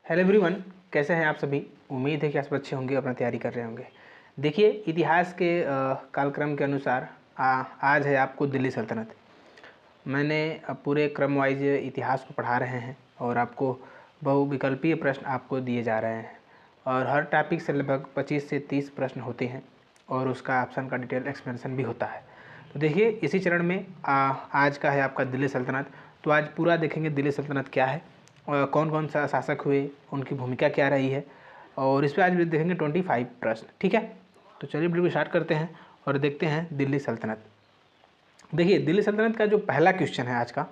Hello everyone, कैसे हैं आप सभी। उम्मीद है कि आप सब अच्छे होंगे, अपना तैयारी कर रहे होंगे। देखिए, इतिहास के कालक्रम के अनुसार आज है आपको दिल्ली सल्तनत। मैंने पूरे क्रम वाइज इतिहास को पढ़ा रहे हैं और आपको बहुविकल्पीय प्रश्न आपको दिए जा रहे हैं और हर टॉपिक से लगभग 25 से 30 प्रश्न होते हैं और उसका ऑप्शन का डिटेल एक्सप्लेनेशन भी होता है। तो देखिए, इसी चरण में आज का है आपका दिल्ली सल्तनत। तो आज पूरा देखेंगे दिल्ली सल्तनत क्या है और कौन कौन सा शासक हुए, उनकी भूमिका क्या रही है, और इस पर आज भी देखेंगे 25 प्रश्न। ठीक है, तो चलिए वीडियो को स्टार्ट करते हैं और देखते हैं दिल्ली सल्तनत। देखिए, दिल्ली सल्तनत का जो पहला क्वेश्चन है आज का,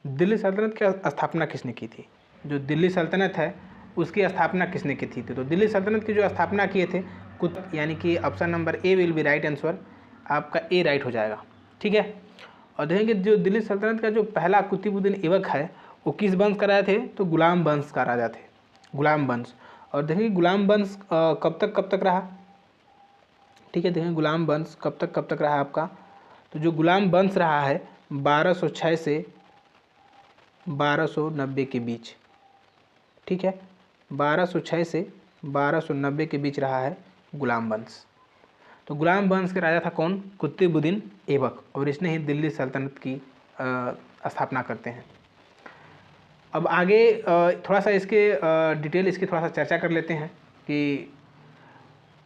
दिल्ली सल्तनत की स्थापना किसने की थी। जो दिल्ली सल्तनत है उसकी स्थापना किसने की थी। तो दिल्ली सल्तनत की जो स्थापना किए थे यानी कि option number A will be right answer, आपका ए राइट हो जाएगा। ठीक है, और देखेंगे जो दिल्ली सल्तनत का जो पहला कुतुबुद्दीन ऐबक है वो किस वंश का राजा थे। तो गुलाम वंश का राजा थे, गुलाम वंश। और देखिए गुलाम वंश कब तक रहा। ठीक है, देखें गुलाम वंश कब तक रहा आपका। तो जो गुलाम वंश रहा है 1206 से 1290 के बीच। ठीक है, 1206 से 1290 के बीच रहा है गुलाम वंश। तो गुलाम वंश के राजा था कौन, कुतुबुद्दीन ऐबक, और इसने ही दिल्ली सल्तनत की स्थापना करते हैं। अब आगे थोड़ा सा इसके डिटेल इसकी थोड़ा सा चर्चा कर लेते हैं कि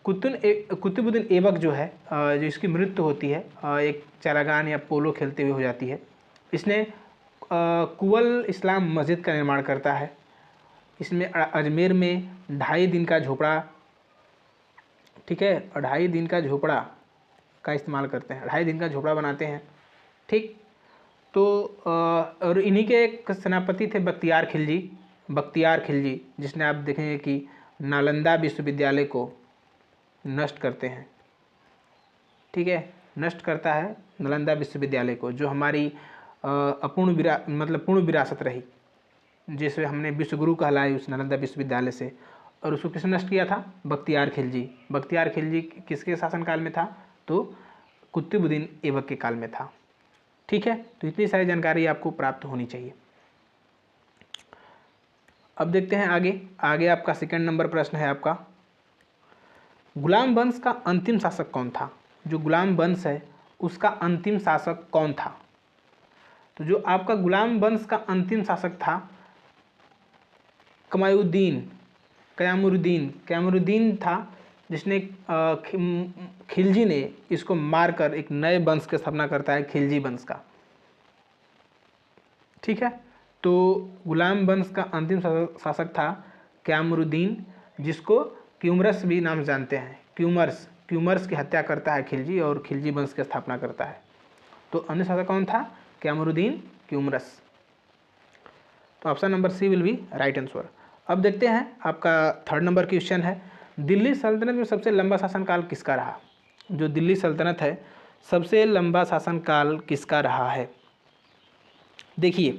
कुतुबुद्दीन ऐबक जो है, जो इसकी मृत्यु होती है एक चारागान या पोलो खेलते हुए हो जाती है। इसने कुवल इस्लाम मस्जिद का निर्माण करता है। इसमें अजमेर में 2.5 दिन का झोपड़ा, ठीक है, 2.5 दिन का झोपड़ा का इस्तेमाल करते हैं, 2.5 दिन का झोपड़ा बनाते हैं। ठीक, तो और इन्हीं के एक सेनापति थे बख्तियार खिलजी, जिसने आप देखेंगे कि नालंदा विश्वविद्यालय को नष्ट करते हैं। ठीक है, नष्ट करता है नालंदा विश्वविद्यालय को, जो हमारी पूर्ण विरासत रही, जिसे हमने विश्वगुरु कहलाए उस नालंदा विश्वविद्यालय से। और उसको किसने नष्ट किया था, बख्तियार खिलजी किसके शासनकाल में था, तो कुतुबुद्दीन ऐबक के काल में था। ठीक है, तो इतनी सारी जानकारी आपको प्राप्त होनी चाहिए। अब देखते हैं आगे आपका सेकंड नंबर प्रश्न है आपका, गुलाम वंश का अंतिम शासक कौन था। जो गुलाम वंश है उसका अंतिम शासक कौन था। तो जो आपका गुलाम वंश का अंतिम शासक था कयामुरुद्दीन था, जिसने खिलजी ने इसको मारकर एक नए वंश की स्थापना करता है, खिलजी वंश का। ठीक है, तो गुलाम वंश का अंतिम शासक था कयामुरुद्दीन, जिसको क्यूमरस भी नाम जानते हैं। क्यूमर्स की हत्या करता है खिलजी और खिलजी वंश की स्थापना करता है। तो अंतिम शासक कौन था, कयामुरुद्दीन क्यूमरस। तो option number C will be right answer. अब देखते हैं आपका थर्ड नंबर क्वेश्चन है, दिल्ली सल्तनत में सबसे लंबा शासनकाल किसका रहा। जो दिल्ली सल्तनत है सबसे लंबा शासनकाल किसका रहा है। देखिए,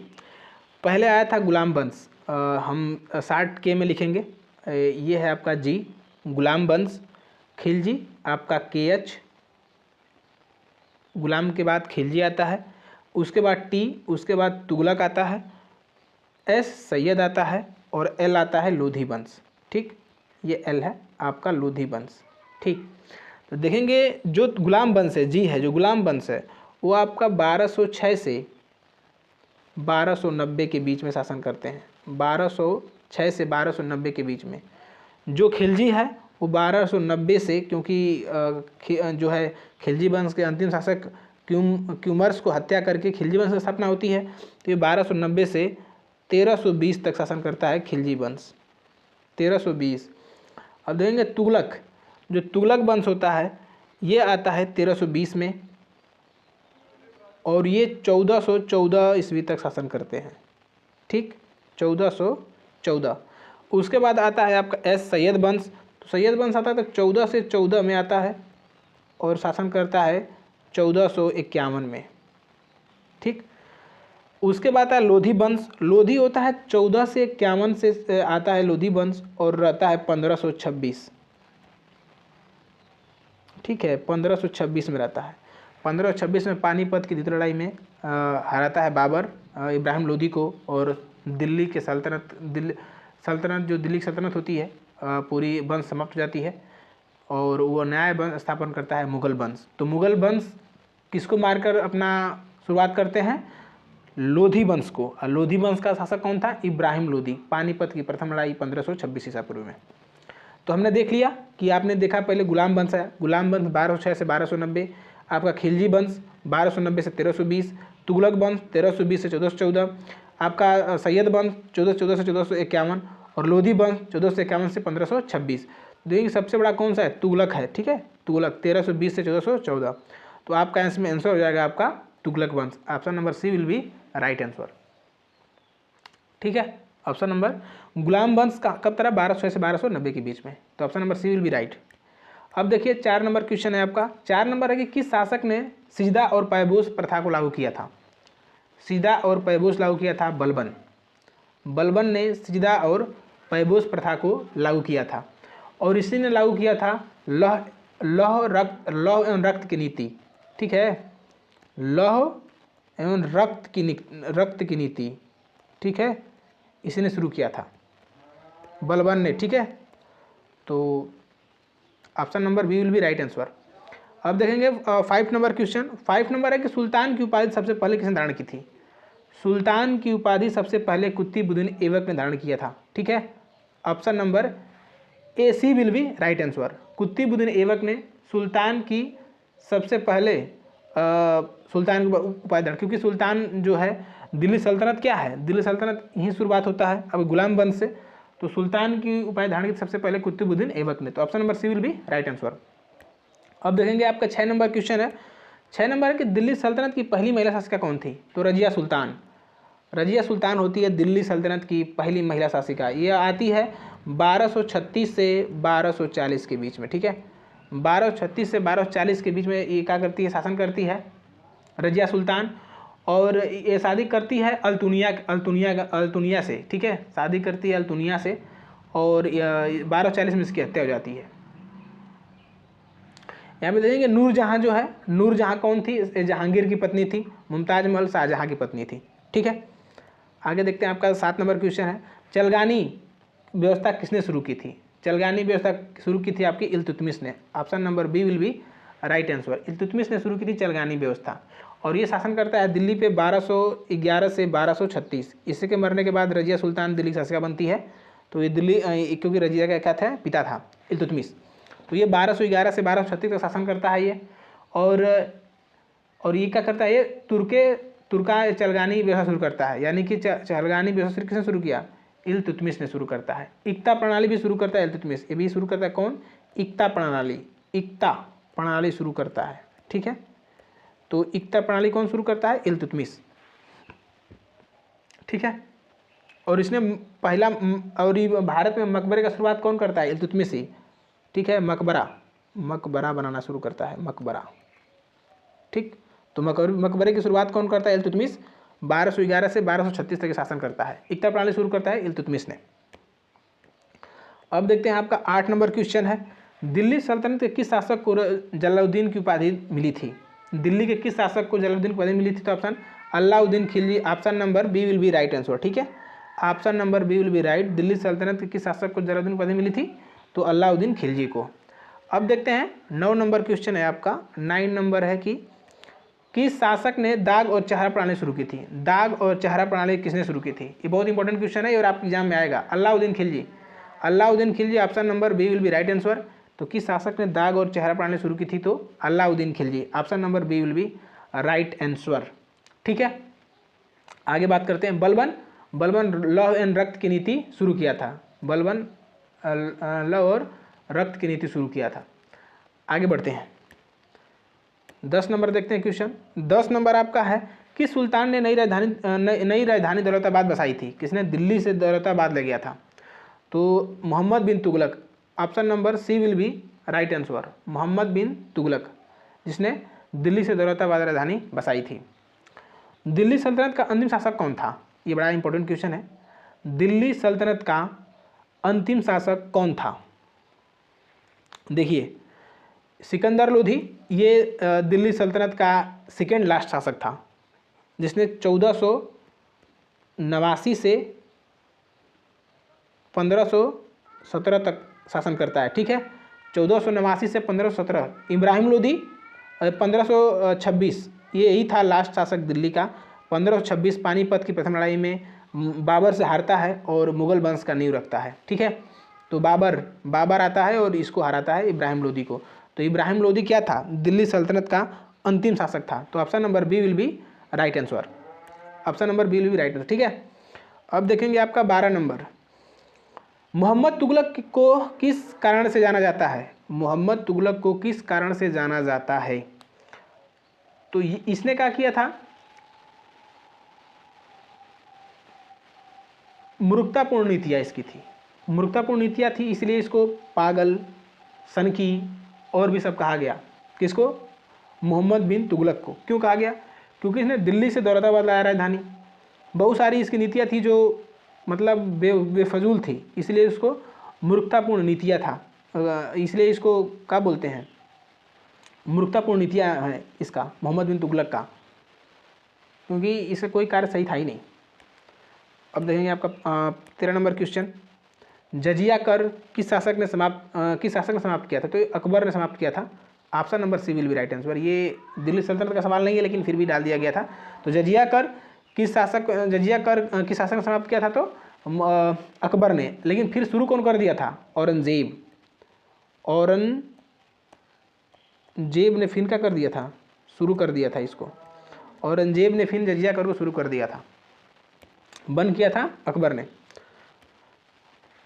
पहले आया था गुलाम वंश, हम शॉर्ट के में लिखेंगे, ये है आपका जी, गुलाम वंश। खिलजी आपका KH, गुलाम के बाद खिलजी आता है, उसके बाद T, उसके बाद तुगलक आता है, S सैयद आता है और L आता है लोधी वंश। ठीक, ये L है आपका लोधी वंश। ठीक, तो देखेंगे जो गुलाम वंश है, जी है, जो गुलाम वंश है वो आपका 1206 से 1290 के बीच में शासन करते हैं। 1206 से 1290 के बीच में। जो खिलजी है वो 1290 से, क्योंकि जो है खिलजी वंश के अंतिम शासक क्यूमर्स को हत्या करके खिलजी वंश की स्थापना होती है, तो ये 1290 से 1320 तक शासन करता है खिलजी वंश, 1320। अब देखेंगे तुगलक, जो तुगलक वंश होता है ये आता है 1320 में, और ये 1414 ईस्वी तक शासन करते हैं। ठीक, 1414। उसके बाद आता है आपका S सैयद वंश। तो सैयद वंश आता है तो 14 से 14 में आता है और शासन करता है 1451 में। ठीक, उसके बाद आता है लोधी वंश। लोधी होता है 14 से 51 से आता है लोधी वंश और रहता है 1526। ठीक है, 1526 में रहता है। 1526 में पानीपत की द्वितीय लड़ाई में हराता है बाबर इब्राहिम लोधी को, और दिल्ली के सल्तनत सल्तनत जो दिल्ली की सल्तनत होती है पूरी वंश समाप्त हो जाती है और वो नया वंश स्थापन करता है मुगल वंश। तो मुगल वंश किसको मारकर अपना शुरुआत करते हैं? लोधी वंश को। और लोधी वंश का शासक कौन था? इब्राहिम लोधी। पानीपत की प्रथम लड़ाई 1526 ईसा पूर्व में। तो हमने देख लिया कि आपने देखा पहले गुलाम वंश है, गुलाम वंश 1206 से 1290, आपका खिलजी वंश 1290 से 1320, तुगलक वंश 1320 से 1414, आपका सैयद वंश 1414 से 1451 और लोधी वंश 1451 से 1526। देखिए सबसे बड़ा कौन सा है? तुगलक है, ठीक है, तुगलक 1320 से 1414। तो आपका इसमें आंसर हो जाएगा आपका तुगलक वंश। Option number C will be right answer, ठीक है। ऑप्शन नंबर गुलाम वंश का कब तरह? 1206 से 1290 के बीच में। तो option number C will be right. अब देखिए 4 नंबर क्वेश्चन है आपका। 4 नंबर है कि किस शासक ने सिजदा और पैबोस प्रथा को लागू किया था? सिजदा और पैबोस लागू किया था? बलबन। बलबन ने सिजदा और पैबोस प्रथा को लागू किया था और इसी ने लागू किया था लौह एवं रक्त की नीति, ठीक है, लौह एवं रक्त की नीति, ठीक है, इसी ने शुरू किया था बलबन ने, ठीक है। तो option number B will be right answer. अब देखेंगे 5 नंबर क्वेश्चन। 5 नंबर है कि सुल्तान की उपाधि सबसे पहले किसने धारण की थी? सुल्तान की उपाधि सबसे पहले कुतुबुद्दीन ऐबक ने धारण किया था, ठीक है। Option number A C will be right answer. Qutubuddin Aibak ने सुल्तान की सबसे पहले सुल्तान की उपाधि धारण, क्योंकि सुल्तान जो है दिल्ली सल्तनत क्या है? दिल्ली सल्तनत यहीं शुरुआत होता है अब गुलाम वंश से। तो सुल्तान की उपाधि धारण की सबसे पहले कुतुबुद्दीन ऐबक ने। तो option number C will be right answer. अब देखेंगे आपका 6 नंबर क्वेश्चन है। 6 नंबर है कि दिल्ली सल्तनत की पहली महिला शासिका कौन थी? तो रजिया सुल्तान। रजिया सुल्तान होती है दिल्ली सल्तनत की पहली महिला शासिका। ये आती है 1236 से 1240 के बीच में, ठीक है। 1236 से 1240 के बीच में ये क्या करती है? शासन करती है रजिया सुल्तान। और ये शादी करती है अल्तुनिया से, ठीक है, शादी करती है अल्तुनिया से और 1240 में इसकी हत्या हो जाती है। यहाँ पे देखेंगे नूरजहाँ जो है, नूरजहाँ कौन थी? जहांगीर की पत्नी थी। मुमताज महल शाहजहाँ की पत्नी थी, ठीक है। आगे देखते हैं आपका 7 नंबर क्वेश्चन है। चलगानी व्यवस्था किसने शुरू की थी? चलगानी व्यवस्था शुरू की थी आपकी इल्तुतमिश ने। Option number B will be right answer. Iltutmish ने शुरू की थी चलगानी व्यवस्था और ये शासन करता है दिल्ली पे 1211 से 1236। इसी के मरने के बाद रजिया सुल्तान दिल्ली की शासिका बनती है। तो ये दिल्ली, क्योंकि रजिया का क्या था? पिता था इल्तुतमिश। तो ये 1211 से 1236 का शासन करता है ये। और ये क्या करता है? ये तुर्का चलगानी व्यवस्था शुरू करता है, यानी कि चलगानी व्यवस्था किसने शुरू किया? इल्तुतमिश ने शुरू करता है। इक्ता प्रणाली भी शुरू करता है इल्तुतमिश। ये भी शुरू करता है कौन? इक्ता प्रणाली शुरू करता है, ठीक है। तो इक्ता प्रणाली कौन शुरू करता है? इल्तुतमिश, ठीक है। और इसने पहला, और भारत में मकबरे का शुरुआत कौन करता है? इल्तुतमिश ही, ठीक है। मकबरा बनाना शुरू करता है, मकबरा, ठीक। तो मकबरे की शुरुआत कौन करता है? इल्तुतमिश। 1211 से 1236 तक शासन करता है। इक्ता प्रणाली शुरू करता है इल्तुतमिश ने। अब देखते हैं आपका 8 नंबर क्वेश्चन है। दिल्ली सल्तनत के किस शासक को जलालुद्दीन की उपाधि मिली थी? दिल्ली के किस शासक को जलालुद्दीन की उपाधि मिली थी? तो option Alauddin Khilji. Option number B will be right answer, ठीक है। Option number B will be right. Delhi सल्तनत के किस शासक को जलालुद्दीन की उपाधि मिली थी? तो अलाउद्दीन खिलजी को। अब देखते हैं 9 नंबर क्वेश्चन है आपका। 9 नंबर है कि किस शासक ने दाग और चेहरा प्रणाली शुरू की थी? दाग और चेहरा प्रणाली किसने शुरू की थी? ये बहुत इंपॉर्टेंट क्वेश्चन है और आपके एग्जाम में आएगा। Alauddin Khilji. Alauddin Khilji. Option number B will be right answer. तो किस शासक ने दाग और चेहरा प्रणाली शुरू की थी? तो Alauddin Khilji. Option number B will be right answer, ठीक है। आगे बात करते हैं बलबन लौह एवं रक्त की नीति शुरू किया था। बलबन लौह और रक्त की नीति शुरू किया था। आगे बढ़ते हैं 10 नंबर देखते हैं क्वेश्चन। 10 नंबर आपका है कि सुल्तान ने नई राजधानी दौलताबाद बसाई थी? किसने? दिल्ली से दौलताबाद ले गया था। तो Mohammad bin Tughlaq. Option number C will be right answer. Mohammad bin Tughlaq, जिसने दिल्ली से दौलताबाद राजधानी बसाई थी। दिल्ली सल्तनत का अंतिम शासक कौन था? ये बड़ा इंपॉर्टेंट क्वेश्चन है। दिल्ली सल्तनत का अंतिम शासक कौन था? देखिए सिकंदर लोधी, ये दिल्ली सल्तनत का सेकेंड लास्ट शासक था, जिसने 1489 से 1517 तक शासन करता है, ठीक है। 1489 से 1517 इब्राहिम लोदी, 1526 ये ही था लास्ट शासक दिल्ली का। 1526 पानीपत की प्रथम लड़ाई में बाबर से हारता है और मुगल वंश का नींव रखता है, ठीक है। तो बाबर आता है और इसको हराता है इब्राहिम लोदी को। तो इब्राहिम लोदी क्या था, दिल्ली सल्तनत का अंतिम शासक था। तो option number B will be right answer, option number B will be right answer, ठीक है। अब देखेंगे आपका 12 नंबर, मोहम्मद तुगलक को किस कारण से जाना जाता है, मोहम्मद तुगलक को किस कारण से जाना जाता है। तो इसने क्या किया था, मूर्खतापूर्ण नीतियाँ इसकी थी, मूर्खतापूर्ण नीतियाँ थी, इसलिए इसको पागल, सनकी और भी सब कहा गया। किसको, मोहम्मद बिन तुगलक को। क्यों कहा गया, क्योंकि इसने दिल्ली से दौलताबाद लाया राजधानी। बहुत सारी इसकी नीतियाँ थी जो मतलब बेफजूल थी, इसलिए इसको मूर्खतापूर्ण नीतियाँ था, इसलिए इसको क्या बोलते हैं, मूर्खतापूर्ण नीतियाँ हैं इसका, मोहम्मद बिन तुगलक का, क्योंकि इसका कोई कार्य सही था ही नहीं। अब देखेंगे आपका 13 नंबर क्वेश्चन, जजिया कर किस शासक ने समाप्त किया था। तो अकबर ने समाप्त किया था, option number C will be right answer. ये दिल्ली सल्तनत का सवाल नहीं है लेकिन फिर भी डाल दिया गया था। तो जजिया कर किस शासक ने समाप्त किया था, तो अकबर ने। लेकिन फिर शुरू कौन कर दिया था, औरंगजेब ने फिर क्या कर दिया था, शुरू कर दिया था इसको। औरंगजेब ने फिर जजिया कर को शुरू कर दिया था, बंद किया था अकबर ने।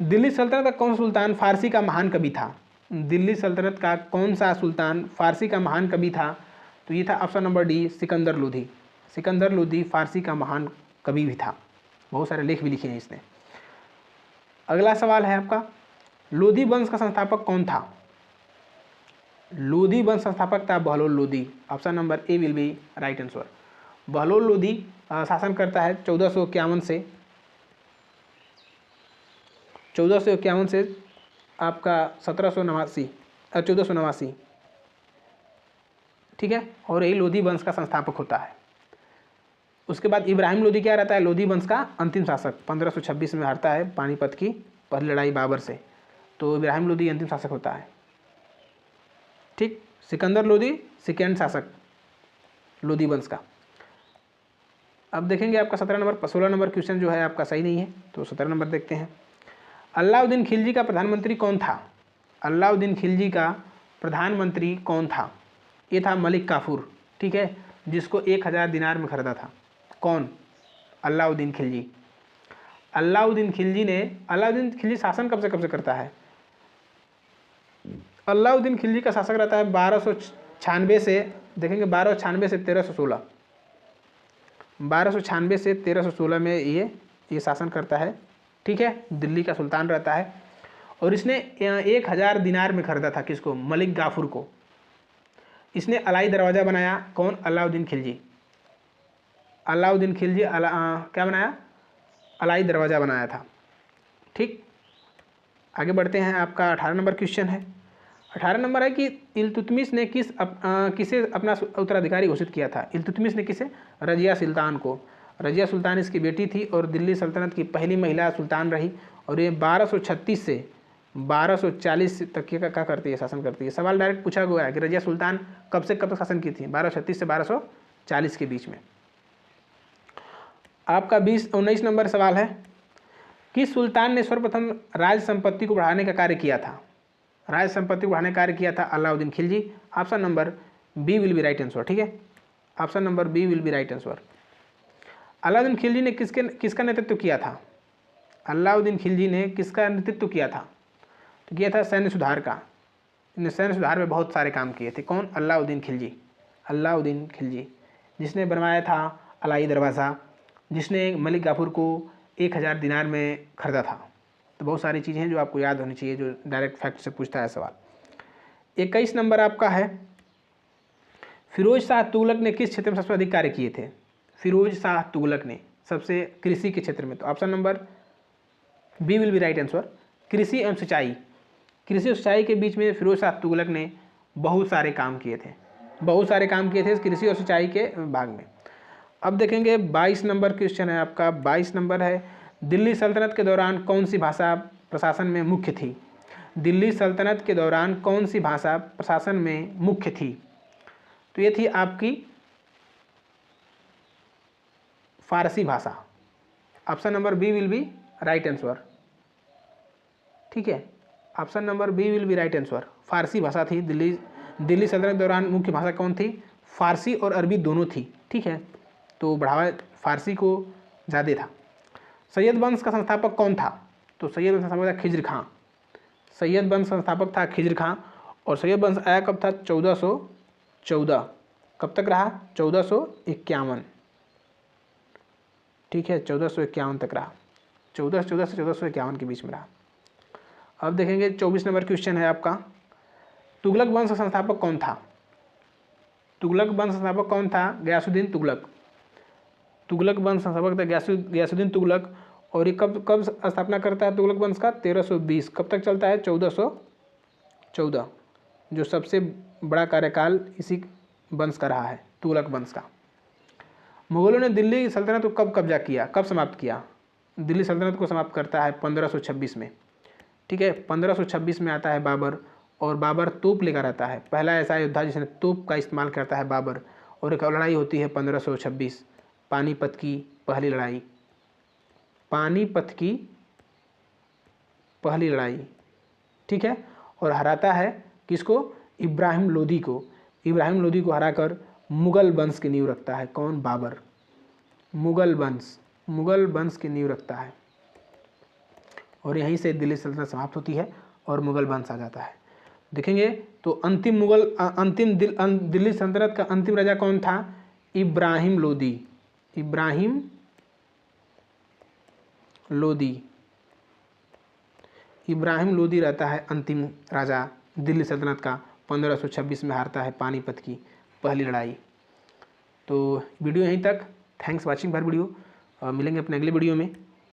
दिल्ली सल्तनत का कौन सुल्तान फारसी का महान कवि था, दिल्ली सल्तनत का कौन सा सुल्तान फारसी का महान कवि था। तो ये था option number D, Sikandar Lodhi. Sikandar Lodhi Farsi का महान कवि भी था, बहुत सारे लेख भी लिखे हैं इसने। अगला सवाल है आपका, लोधी वंश का संस्थापक कौन था। लोधी वंश संस्थापक था Bahlol Lodhi, option number A will be right answer. Bahlol Lodhi शासन करता है 1451 से आपका 1489, ठीक है। और यही लोधी वंश का संस्थापक होता है। उसके बाद इब्राहिम लोधी क्या रहता है, लोधी वंश का अंतिम शासक। 1526 में हारता है पानीपत की पहली लड़ाई बाबर से, तो इब्राहिम लोधी अंतिम शासक होता है, ठीक। सिकंदर लोधी सेकेंड शासक लोधी वंश का। अब देखेंगे आपका 16 नंबर क्वेश्चन जो है आपका सही नहीं है, तो 17 नंबर देखते हैं। अलाउद्दीन खिलजी का प्रधानमंत्री कौन था, अलाउद्दीन खिलजी का प्रधानमंत्री कौन था। ये था मलिक काफूर, ठीक है, जिसको 1000 दिनार में खरीदा था। कौन, अलाउद्दीन खिलजी। अलाउद्दीन खिलजी शासन कब से करता है। अलाउद्दीन खिलजी का शासक रहता है 1296 से, देखेंगे 1296 से 1316, 1296 से 1316 में ये शासन करता है, ठीक है। दिल्ली का सुल्तान रहता है और इसने 1000 दिनार में खरीदा था किसको, मलिक गाफूर को। इसने अलाई दरवाज़ा बनाया, कौन, अलाउद्दीन खिलजी। क्या बनाया, अलाई दरवाज़ा बनाया था, ठीक। आगे बढ़ते हैं, आपका 18 नंबर क्वेश्चन है। 18 नंबर है कि इल्तुतमिश ने किसे अपना उत्तराधिकारी घोषित किया था। इल्तुतमिश ने किसे, रजिया सुल्तान को। रजिया सुल्तान इसकी बेटी थी और दिल्ली सल्तनत की पहली महिला सुल्तान रही। और ये 1236 से 1240 तक क्या करती है, शासन करती है। सवाल डायरेक्ट पूछा गया है कि रजिया सुल्तान कब से कब तक शासन की थी, 1236 से 1240 के बीच में। आपका 19 नंबर सवाल है, किस सुल्तान ने सर्वप्रथम राज संपत्ति को बढ़ाने का कार्य किया था। राज संपत्ति को बढ़ाने का कार्य किया था Alauddin Khilji. Option number B will be right answer, ठीक है, option number B will be right answer. Alauddin Khilji ने किसका नेतृत्व किया था। अलाउद्दीन खिलजी ने किसका नेतृत्व किया था, तो किया था सैन्य सुधार का। इन्हें सैन्य सुधार में बहुत सारे काम किए थे। कौन, अलाउद्दीन खिलजी, जिसने बनवाया था अलाई दरवाज़ा, जिसने मलिक गाफूर को 1000 दिनार में खरीदा था। तो बहुत सारी चीज़ें हैं जो आपको याद होनी चाहिए, जो डायरेक्ट फैक्ट से पूछता है सवाल। 21 नंबर आपका है, फिरोज शाह तुगलक ने किस क्षेत्र में सबसे अधिक कार्य किए थे। फिरोज शाह तुगलक ने सबसे कृषि के क्षेत्र में, तो option number B will be right answer. कृषि एवं सिंचाई के बीच में फिरोज शाह तुगलक ने बहुत सारे काम किए थे कृषि और सिंचाई के भाग में। अब देखेंगे 22 नंबर क्वेश्चन है आपका। 22 नंबर है, दिल्ली सल्तनत के दौरान कौन सी भाषा प्रशासन में मुख्य थी? दिल्ली सल्तनत के दौरान कौन सी भाषा प्रशासन में मुख्य थी? तो ये थी आपकी फारसी भाषा। Option number B will be right answer. ठीक है, option number B will be right answer. Farsi भाषा थी। दिल्ली सल्तनत के दौरान मुख्य भाषा कौन थी? फारसी और अरबी दोनों थी। ठीक है, तो बढ़ावा फारसी को ज़्यादा था। सैयद वंश का संस्थापक कौन था? तो सैयद वंश का संस्थापक था खिज्र खां। सैयद वंश संस्थापक था खिज्र खां। और सैयद वंश आया कब था? 1414। कब तक रहा? 1451। ठीक है, 1451 तक रहा। 1414 से 1451 के बीच में रहा। अब देखेंगे 24 नंबर क्वेश्चन है आपका, तुगलक वंश का संस्थापक कौन था? तुगलक वंश संस्थापक कौन था? गयासुद्दीन तुगलक। तुगलक वंश संस्थापक था गयासुद्दीन तुगलक। और ये कब स्थापना करता है तुगलक वंश का? 1320। कब तक चलता है? 1414। जो सबसे बड़ा कार्यकाल इसी वंश का रहा है, तुगलक वंश का। मुगलों ने दिल्ली सल्तनत को कब कब्जा किया, कब समाप्त किया? दिल्ली सल्तनत को समाप्त करता है 1526 में। ठीक है, 1526 में आता है बाबर। और बाबर तोप लेकर आता है, पहला ऐसा योद्धा जिसने तोप का इस्तेमाल करता है बाबर। और एक लड़ाई होती है 1526, पानीपत की पहली लड़ाई। पानीपत की पहली लड़ाई। ठीक है, और हराता है किसको? इब्राहिम लोदी को। इब्राहिम लोदी को हराकर मुगल वंश की नींव रखता है। कौन? बाबर। मुगल वंश की नींव रखता है। और यहीं से दिल्ली सल्तनत समाप्त होती है और मुगल वंश आ जाता है। देखेंगे तो दिल्ली सल्तनत का अंतिम राजा कौन था? इब्राहिम लोदी। इब्राहिम लोदी रहता है अंतिम राजा दिल्ली सल्तनत का। 1526 में हारता है पानीपत की पहली लड़ाई। तो वीडियो यहीं तक। Thanks watching for video. मिलेंगे अपने अगले वीडियो में।